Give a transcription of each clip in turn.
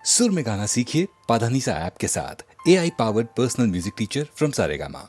सुर में गाना सीखिए पाधानीसा ऐप के साथ। AI powered personal music teacher from Saregama.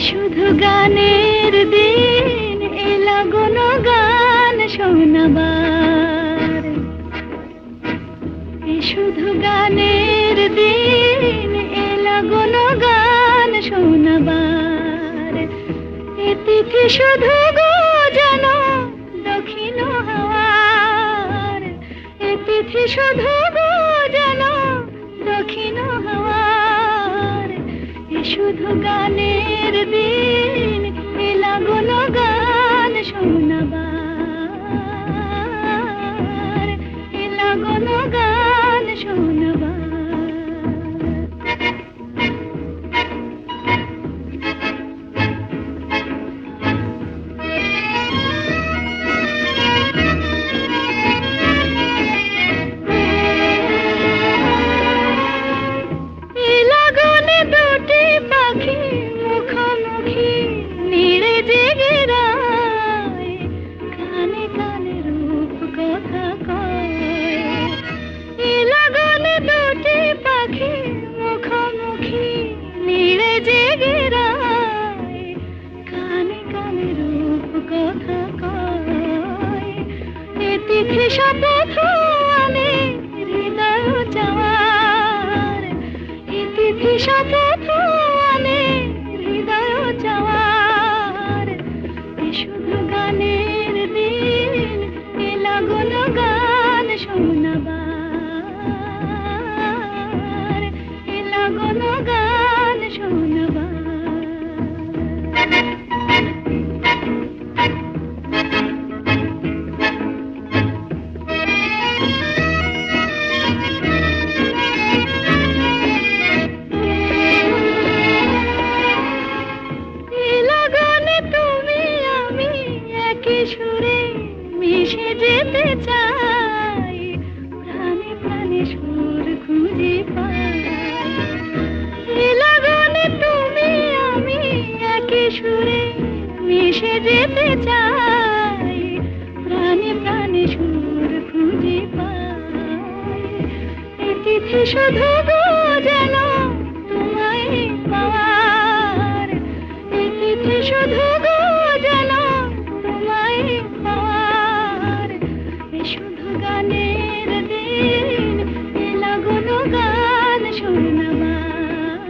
শুধু গানের দিন এলা কোনো গান শোনাবার, শুধু গানের দিন এলা কোনো গান শোনাবার। এ তিথি শুধু গো যেন দক্ষিণ হাওয়ার, এ তিথি শুধু গো যেন দক্ষিণ হাওয়ার। শুধু গানের দিন এলা কোনো গান শোনাবার, এলা কোনো গান শোনাবার। শপথ আনে হৃদয় চাওয়ার, ইতিথি শপথ আনে হৃদয় চাওয়ার। শুধু গানের দিন এলা কোনো গান শোনাবার, এলা কোনো গান শোনাবার। সুরে মিশে যেতে চাই, প্রাণে প্রাণে সুর খুঁজে পাই। লাগনে তুমি আমি একই সুরে মিশে যেতে চাই, প্রাণে প্রাণে সুর খুঁজে পাই। এ তিথি শুধু গো যেন তোমায় পাওয়ার, এ তিথি শুধু গো যেন পাওয়ার। শুধু গানের দিন এলা কোনো গান শোনাবার,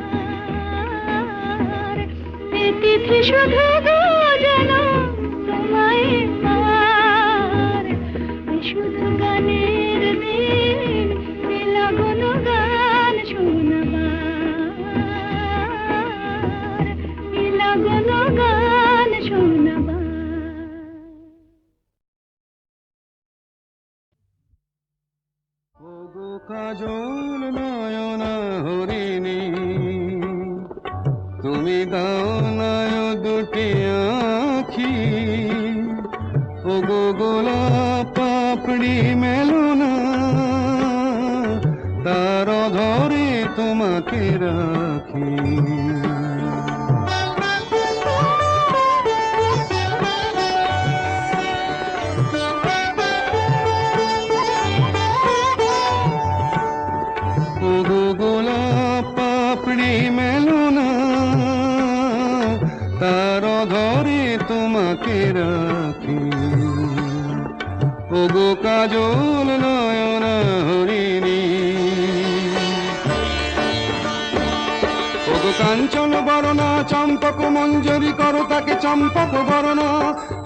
এ তিথি শুধু গো যেন তোমায় পাওয়ার। শুধু গানের দিন এলা কোনো গান শোনাবার, এলা কোনো গান শোনাবার। কাজল নয়না হরিণী, তুমি দাও নয় দুটি আখি। ও গো গোলাপ পাপড়ি মেলো না, তার ধরে তোমাকে রাখি। মেলো না, তার ধরে তোমাকে রাখি। ও গো কাজল নয়না হরিণী, ও গো কাঞ্চন বরণা চম্পক মঞ্জরি করো তাকে চম্পক বরণা।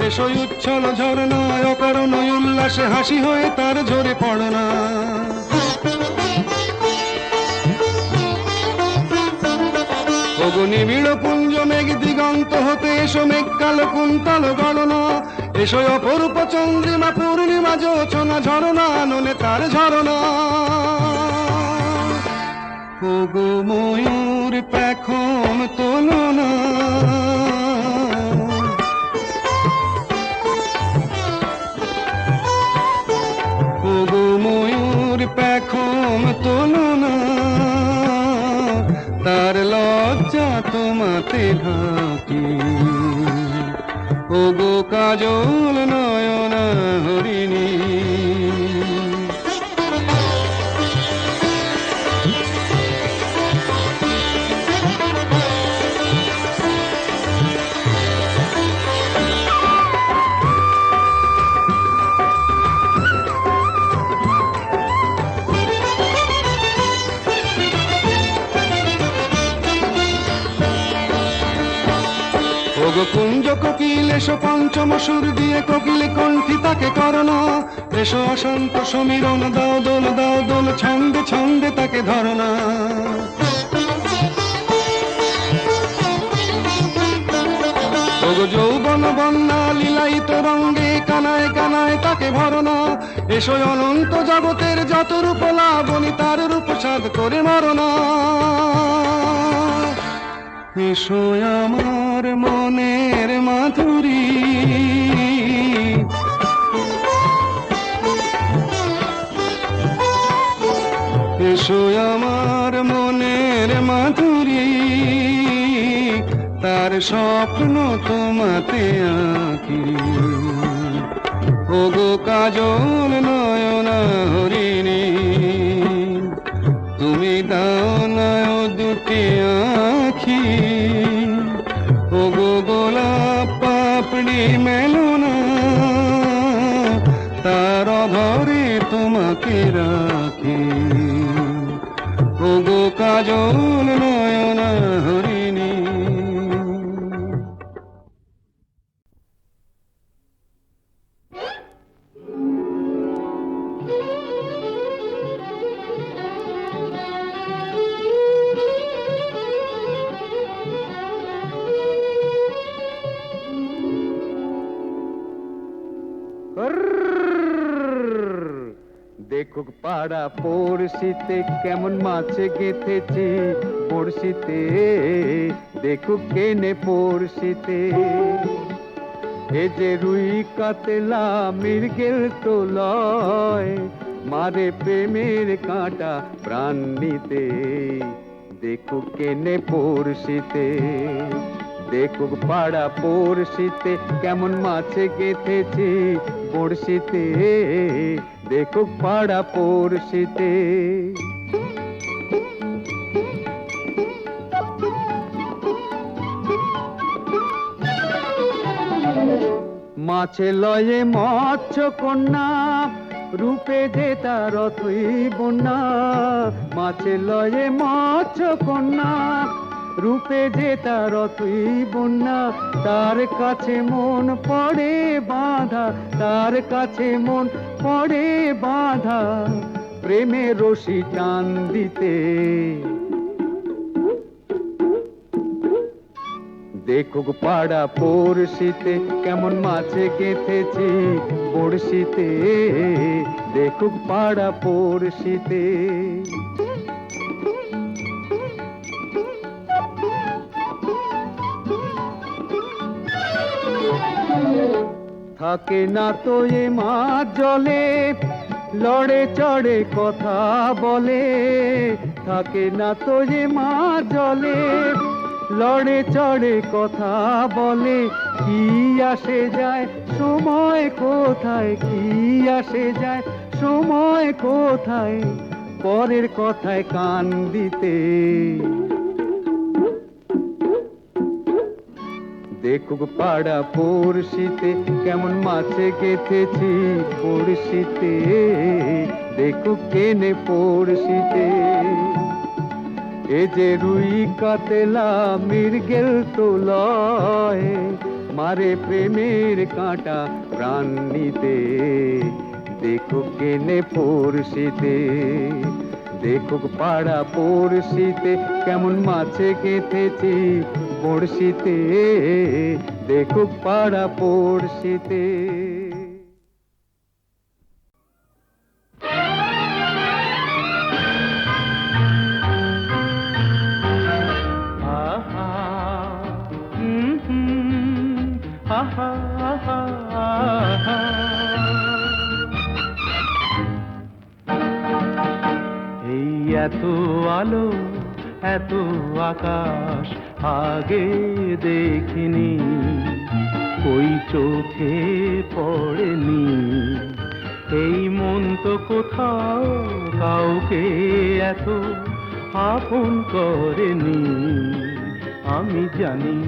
এসো উচ্ছল ঝরনা অকারণ উল্লাসে হাসি হয়ে তার ঝরে পড়না। নিবিড় পুঞ্জ মেঘ দিগন্ত হতে এসো মেঘ কালো কুন্তল গণনা। এসো অপরূপ চন্দ্রিমা পূর্ণিমা জোছনা ঝরনা নলে তার ঝরনা। ওগো ময়ূর পেখম তোলো না, তোমাতে ঢাকি ও গো কাজল নয়না হরিণী। ওগো কুঞ্জ কোকিল এসো পঞ্চম সুর দিয়ে কোকিল কণ্ঠী তাকে করোনা, এসো অশান্ত সমীরণ দাও দোল ছন্দে ছন্দে তাকে ধরনা। ওগো যৌবন বন্যা লীলায়িত রঙ্গে কানায় কানায় তাকে ভরনা, এসো অনন্ত জগতের যত রূপ লাবণী তার রূপ সাধ করে মরনা। এসো আমার মনের মাধুরী এসো আমার মনের মাধুরী, তার স্বপ্ন তোমাতে আঁকি ওগো কাজল নয়না হরিণী। তুমি দাও না দুটি আঁখি ওগো গোলাপ পাপড়ি মেলো না, তার অধরে তোমাকে রাখি ওগো কাজল নয়না হরিণী। দেখুক পাড়া পড়শিতে কেমন মাছে গেঁথেছি পড়শিতে, দেখুক কেনে পড়শিতে। এ যে রুই কাতলা মৃগেল তো লয়, মারে প্রেমের কাঁটা প্রাণ নিতে, দেখুক কেনে পড়শিতে। দেখুক পাড়া পড়শিতে কেমন মাছে গেঁথেছি পড়শিতে, দেখুক পাড়া পড়শিতে। মাছে লয়ে মৎস্য কন্যা, রূপে যে তার অথই বন্যা। মাছে লয়ে মৎস্য কন্যা, রূপে যে তার অথই বন্যা। তার কাছে মন পড়ে বাঁধা, তার কাছে মন পড়ে বাঁধা, প্রেমের রশি টান দিতে। দেখুক পাড়া পড়শিতে কেমন মাছে গেঁথেছি বড়শিতে, দেখুক পাড়া পড়শিতে। থাকে না তো এ মাছ জলে, লড়ে চড়ে কথা বলে। থাকে না তো এ মাছ জলে, লড়ে চড়ে কথা বলে। কি আসে যায় সময় কোথায়, কি আসে যায় সময় কোথায়, পরের কথায় কান দিতে। দেখুক পাড়া পড়শিতে কেমন মাছে গেঁথেছি পড়শিতে, দেখুক কেনে পড়শিতে। এ যে রুই কাতলা মৃগেল তো লয়, মারে প্রেমের কাঁটা প্রাণ নিতে, দেখুক কেনে পড়শিতে। দেখুক পাড়া পড়শিতে কেমন মাছে গেঁথেছি বড়শিতে, দেখুক পাড়া পড়শিতে। এই এত আলো এত আকাশ, আগে দেখিনি, ওই চোখে পড়েনি। এই মন তো কোথাও কাউকে এত আপন করেনি। আমি জানি,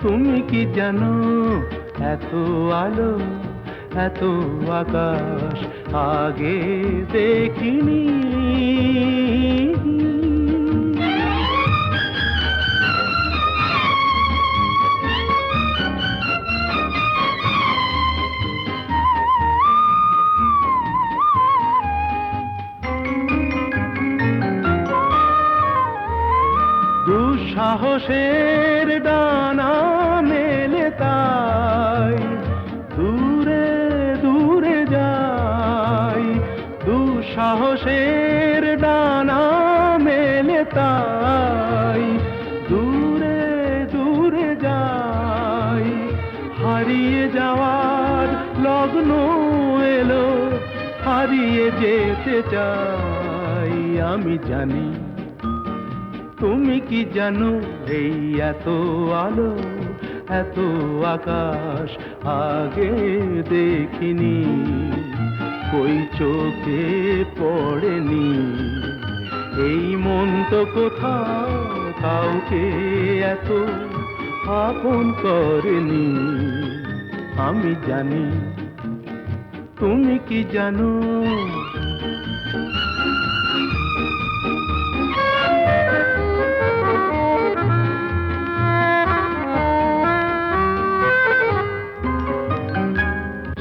তুমি কি জানো, এত আলো এত আকাশ আগে দেখিনি। দুঃসাহসের ডানা মেলে তাই দূরে দূরে যাই। দুঃসাহসের ডানা মেলে তাই দূরে দূরে যাই। হারিয়ে যাওয়ার লগ্ন এলো, হারিয়ে যেতে চাই। আমি জানি, তুমি কি জানো, এই এত আলো এত আকাশ আগে দেখিনি, ওই চোখে পড়েনি। এই মন তো কোথাও কাউকে এত আপন করেনি। আমি জানি, তুমি কি জানো।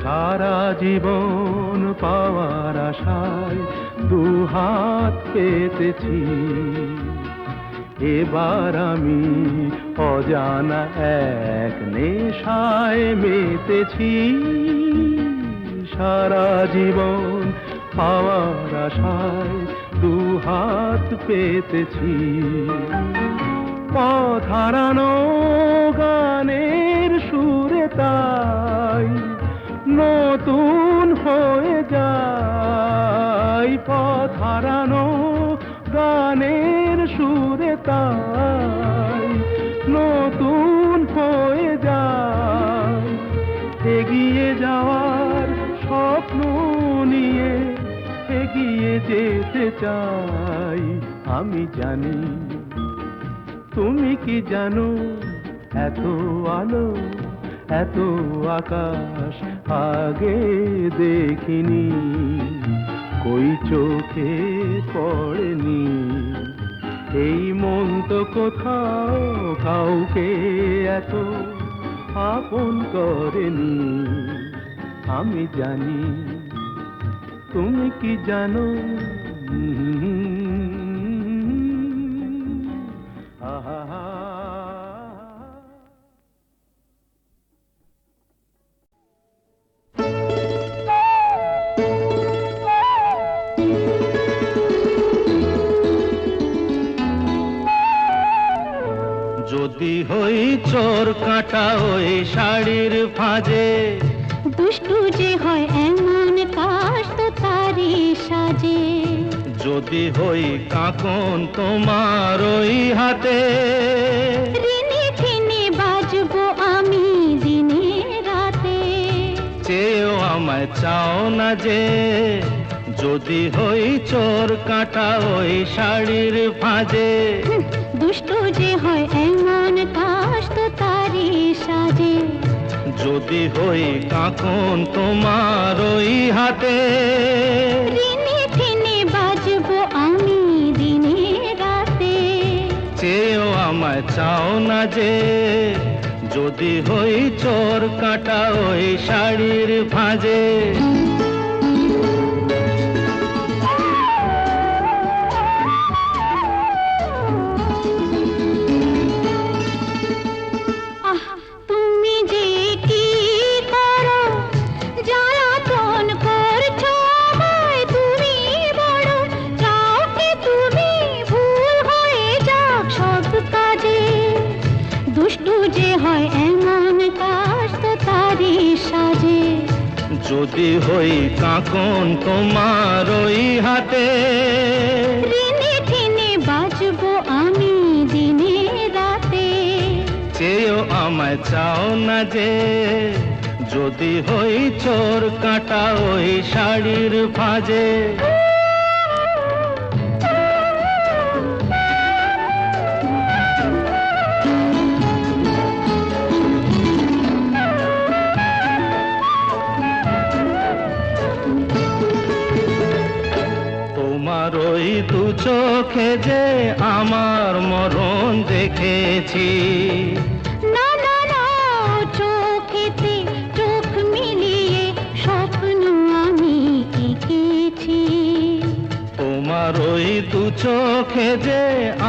সারা জীবন পাওয়ার আশায় দুহাত পেতেছি, এবার আমি অজানা এক নেশায় মেতেছি। সারা জীবন পাওয়ার আশায় দুহাত পেতেছি, পথ হারানো গানের সুরে তাই নতুন হয়ে যায়। পথ হারানো গানের সুরে তাই নতুন হয়ে যায়। এগিয়ে যাওয়ার স্বপ্ন নিয়ে এগিয়ে যেতে চাই। আমি জানি, তুমি কি জানো, এত আলো এত আকাশ আগে দেখিনি, কই চোখে পড়েনি। এই মন তো কোথাও কাউকে এত আপন করেনি। আমি জানি, তুমি কি জানো। আহা যদি হই চোর কাটা ওই শাড়ির ফাঁজে, দুষ্টু যে হয় এমন কাশ তো তারি সাজে। যদি হই কাকন তোমার ওই হাতে, রিনি ঝিনি বাজবো আমি দিনে রাতে। চেয়েও আমায় চাও না যে, যদি হই চোর কাটা ওই শাড়ির ফাঁজে। দুষ্টু যে হয় এমন কাশ তো তারি সাজে। যদি হই কাকন তোমার ওই হাতে, রিনি ঝিনি বাজবো আমি দিনে রাতে। চেয়েও আমায় চাও না যে, যদি হই চোর কাটা ওই শাড়ির ভাঁজে। তুমি যে কি করো, জ্বালাতন করছো আমায় তুমি বড়। চাও কি তুমি ভুল হয়ে যাক সব কাজে। দুষ্টু যে হয় এমন কাশ তো তারি সাজে। যদি হই কাকন তোমার ওই হাতে, রিনি ঝিনি বাজবো আমি দিনে আমায় চাও না যে, যদি হই চোর কাঁটা ওই শাড়ির ভাঁজে। তোমার ওই দু চোখে যে আমার মরণ দেখেছি। না না না, চোখেতে চোখ মিলিয়ে স্বপ্ন আমি এঁকেছি। তোমার ওই দু চোখে যে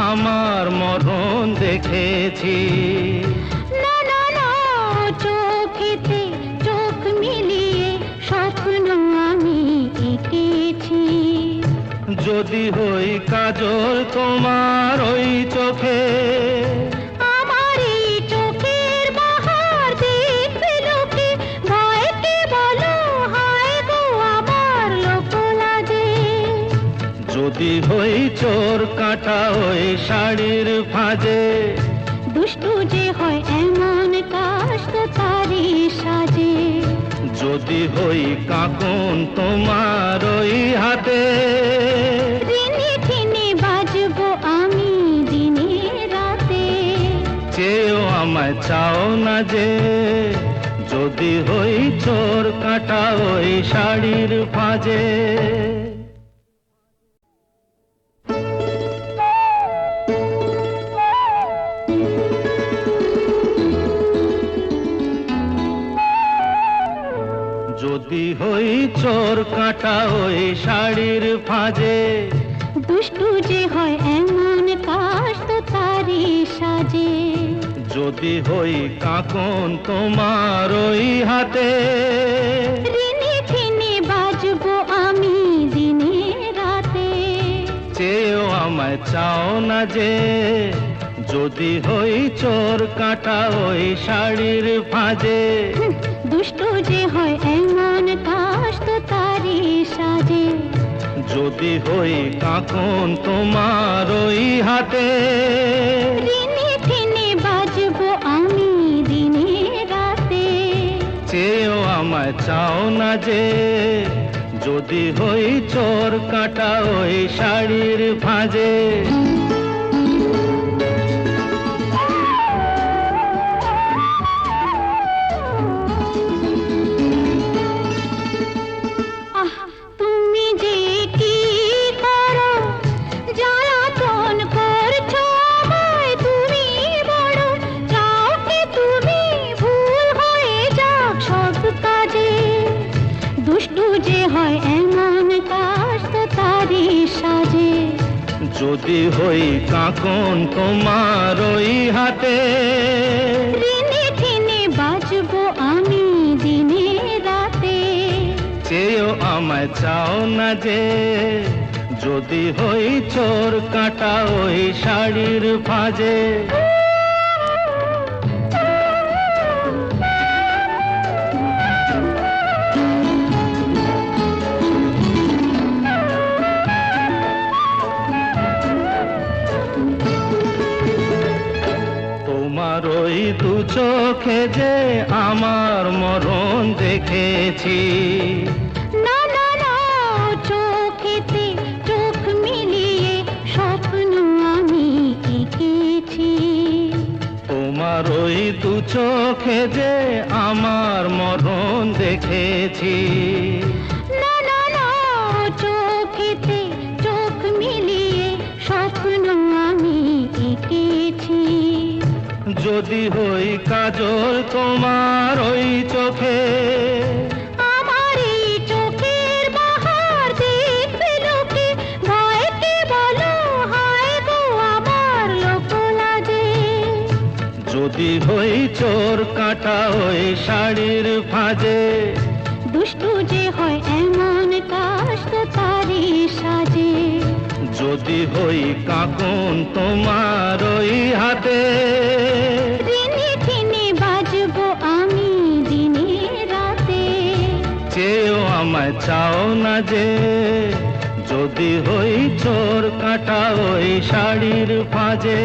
আমার মরণ দেখেছি। না না না, চোখেতে চোখ মিলিয়ে স্বপ্ন আমি এঁকেছি। যদি হই কাজল তোমার ওই চোখে, আমার এই চোখের বাহার দেখবে লোকে, ভয়কে বলো হায় গো আমার লোক লাজে। যদি হই চোর কাঁটা ওই শাড়ির ভাঁজে। দুষ্টু যে হয় এমন কাশ তো তারই সাজে। যদি হই কাঁকন তোমার ওই হাতে, ঋণে টিনে বাজবো আমি দিনে রাতে। চেয়েও আমায় চাও না যে, যদি হই চোর কাঁটা ওই শাড়ির ভাঁজে। যদি হই চোর কাঁটা ওই শাড়ির ভাঁজে। দুষ্টু যে হয় এমন কাশ তো তারই সাজে। যদি হই কাঁকন তোমার ওই হাতে, ঋণে টিনে বাজবো আমি দিনে রাতে। চেয়েও আমায় চাও না যে, যদি হই চোর কাঁটা ওই শাড়ির ভাঁজে। দুষ্টু যে হয় এমন কাশ তো তারই সাজে। যদি হই কাঁকন তোমার ওই হাতে, ঋণে টিনে বাজবো আমি দিনে রাতে। চেয়েও আমায় চাও না যে, যদি হই চোর কাঁটা ওই শাড়ির ভাঁজে। আহ, তুমি যে কি করো, জ্বালাতন করছো আমায় তুমি বড়। চাও কি তুমি ভুল হয়ে যাক সব কাজে। দুষ্টু যে হয় এমন কাশ তো তারই সাজে। যদি হই কাঁকন তোমার ওই হাতে, ঋণে টিনে বাজবো আমি দিনে রাতে। চেয়েও আমায় চাও না যে, যদি হই চোর কাঁটা ওই শাড়ির ভাঁজে। তোমার ওই দু চোখে যে আমার মরণ দেখেছি। না না না, চোখেতে চোখ মিলিয়ে স্বপ্ন আমি এঁকেছি। তোমার ওই দু চোখে যে আমার মরণ দেখেছি। না না না, চোখেতে চোখ মিলিয়ে স্বপ্ন আমি এঁকেছি। যদি হই কাজল তোমার ওই চোখে, আমার এই চোখের বাহার দেখবে লোকে, ভয়কে বলো হায় গো আমার লোক লাজে। যদি হই চোর কাঁটা ওই শাড়ির ভাঁজে। দুষ্টু যে হয় এমন কাশ তো তারই সাজে। যদি হই কাঁকন তোমার ওই হাতে, ঋণে টিনে বাজবো আমি দিনে রাতে। চেয়েও আমায় চাও না যে, যদি হই চোর কাঁটা ওই শাড়ির ভাঁজে।